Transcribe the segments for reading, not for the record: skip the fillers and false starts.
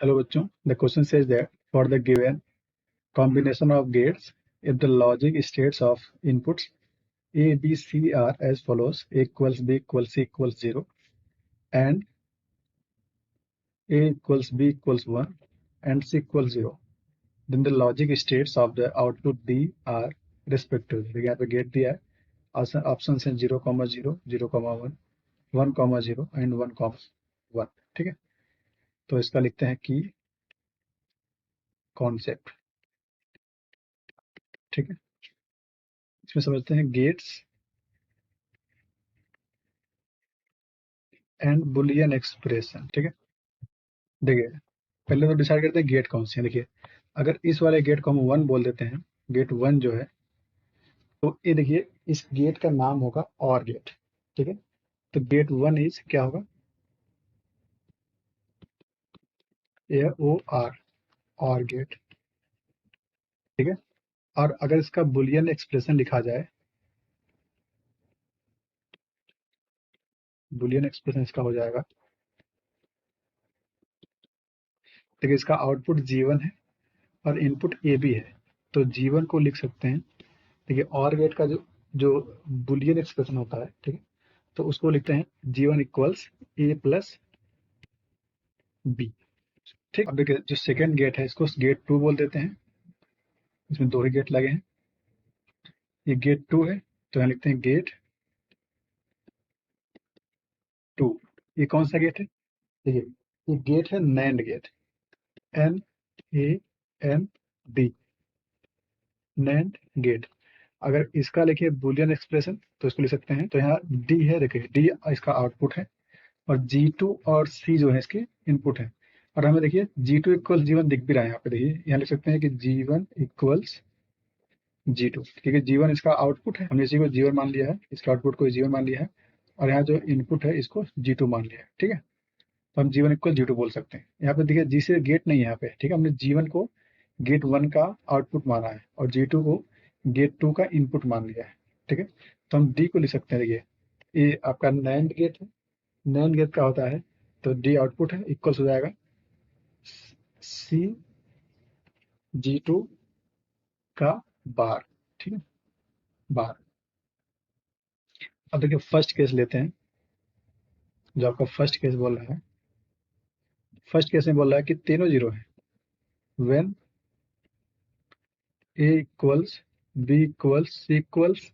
Hello बच्चों, the question says that for the given combination of gates, if the logic states of inputs A, B, C are as follows: A equals B equals C equals 0, and A equals B equals 1, and C equals 0, then the logic states of the output D are respectively. देखिए यहाँ पे gate दिया है, option है 0,0, 0,1, 1,0 and 1,1. ठीक है, तो इसका लिखते हैं की कॉन्सेप्ट. ठीक है, इसमें समझते हैं गेट्स एंड बुलियन एक्सप्रेशन. ठीक है, देखिए पहले तो डिसाइड करते हैं गेट कौन सी है. देखिए अगर इस वाले गेट को हम 1 बोल देते हैं, गेट 1 जो है, तो ये देखिए इस गेट का नाम होगा और गेट. ठीक है, तो गेट 1 इज क्या होगा, AOR, और गेट. ठीक है, और अगर इसका बुलियन एक्सप्रेशन लिखा जाए, बुलियन एक्सप्रेशन इसका हो जाएगा, देखिए इसका आउटपुट G1 है और इनपुट AB है, तो G1 को लिख सकते हैं. देखिए और गेट का जो जो बुलियन एक्सप्रेशन होता है, ठीक है, तो उसको लिखते हैं G1 equals A plus B. ठीक, अब देखिए जो सेकेंड गेट है इसको गेट 2 बोल देते हैं. इसमें 2 ही गेट लगे हैं, ये गेट 2 है, तो यहाँ लिखते हैं गेट 2. ये कौन सा गेट है, देखिए ये गेट है NAND gate, NAND, NAND gate. अगर इसका लिखिए बुलियन एक्सप्रेशन तो इसको लिख सकते हैं, तो यहाँ D है, देखिए D इसका आउटपुट है और G2 और C जो है इसके इनपुट है. और हमें देखिए G2 इक्वल्स G1 दिख भी रहा है यहाँ पे. देखिए यहाँ लिख सकते हैं कि G1 इक्वल्स G2, क्योंकि G1 इसका आउटपुट है, हमने इसी को G1 मान लिया है, इसके आउटपुट को G1 मान लिया है, और यहाँ जो इनपुट है इसको G2 मान लिया है. ठीक है, तो हम G1 इक्वल G2 बोल सकते हैं. यहाँ पे देखिए G से गेट नहीं है यहाँ पे. ठीक है, हमने G1 को गेट 1 का आउटपुट माना है और G2 को गेट 2 का इनपुट मान लिया है. ठीक है, तो हम D को लिख सकते हैं. देखिए ये आपका नैंड गेट है, नैंड गेट का होता है, तो D आउटपुट है, इक्वल्स हो जाएगा C G2 का बार. ठीक है, बार. अब देखिए फर्स्ट केस लेते हैं, जो आपका फर्स्ट केस बोल रहा है. फर्स्ट केस में बोल रहा है कि तीनों 0 है, when A equals B equals C equals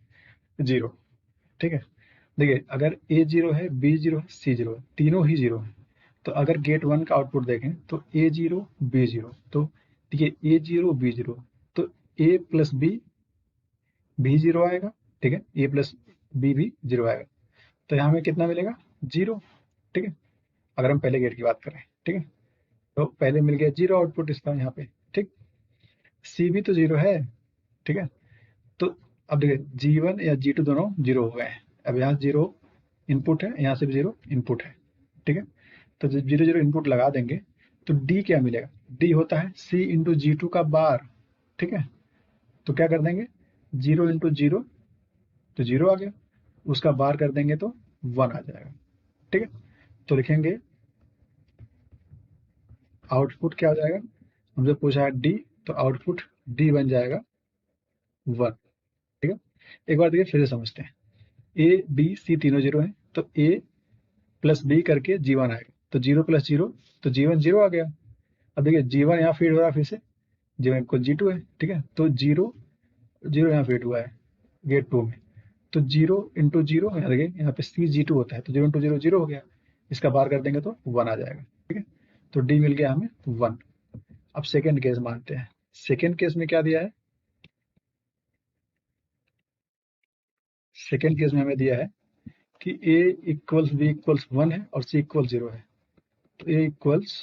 0. ठीक है, देखिए अगर A 0 है, B 0 है, C 0 है, तीनों ही 0 है, तो अगर गेट 1 का आउटपुट देखें तो A 0 B 0, तो देखिए A 0 B 0, तो A प्लस B 0 आएगा. ठीक है, A प्लस B भी 0 आएगा, तो यहाँ हमें कितना मिलेगा, 0. ठीक है, अगर हम पहले गेट की बात करें. ठीक है, तो पहले मिल गया 0 आउटपुट इसका यहाँ पे. ठीक, C भी तो 0 है. ठीक है, तो अब देखिए G1 या G2 दोनों 0 हो गए हैं. अब यहाँ 0 इनपुट है, यहाँ से भी 0 इनपुट है. ठीक है, तो जब 0 0 इनपुट लगा देंगे तो D क्या मिलेगा, D होता है C इंटू G2 का बार. ठीक है, तो क्या कर देंगे, 0 इंटू 0 तो 0 आ गया, उसका बार कर देंगे तो 1 आ जाएगा. ठीक है, तो लिखेंगे आउटपुट क्या हो जाएगा, हमसे पूछा है D, तो आउटपुट D बन जाएगा 1. ठीक है, एक बार देखिए फिर से समझते हैं. A B C तीनों 0 है, तो A प्लस B करके G1 आएगा, तो 0 प्लस 0 तो G1 0 आ गया. अब देखिए G1 यहाँ फीड हो रहा है, फिर से G1 को G2 है. ठीक है, तो 0 0 यहाँ फीड हुआ है गेट 2 में, तो 0 इंटू 0, देखिए यहाँ पे C G2 होता है, तो 0 इंटू 0 0 हो गया, इसका बार कर देंगे तो 1 आ जाएगा. ठीक है, तो D मिल गया हमें 1. अब सेकेंड केस मानते हैं. सेकेंड केस में क्या दिया है, सेकेंड केस में हमें दिया है कि A इक्वल्स B इक्वल्स 1 है और C इक्वल 0 है, तो A इक्वल्स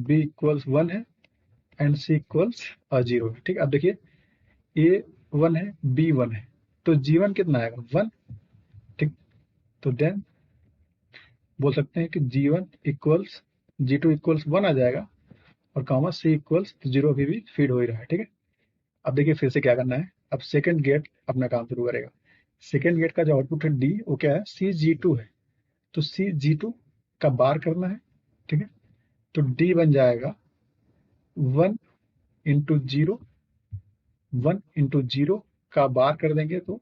B इक्वल्स 1 है एंड C इक्वल्स 0 है. ठीक है, अब देखिए A 1 है, B 1 है, तो G1 कितना आएगा, 1. ठीक, तो देन बोल सकते हैं कि G1 इक्वल्स G2 इक्वल्स 1 आ जाएगा, और कॉमा C इक्वल्स 0 अभी भी फीड हो ही रहा है. ठीक है, अब देखिए फिर से क्या करना है, अब सेकेंड गेट अपना काम शुरू करेगा. सेकेंड गेट का जो आउटपुट है D, वो क्या है, C G2 है, तो C G2 का बार करना है. ठीक है, तो D बन जाएगा 1 इंटू 0, 1 इंटू 0 का बार कर देंगे तो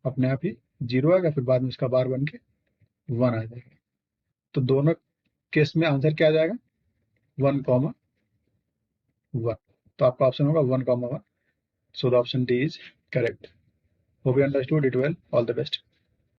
अपने आप ही 0 आएगा, फिर बाद में उसका बार बन के 1 आ जाएगा। तो दोनों केस में आंसर क्या आ जाएगा? 1, 1। तो आपका ऑप्शन होगा 1, 1। So the option D is correct. Hope you understood it well. All the best.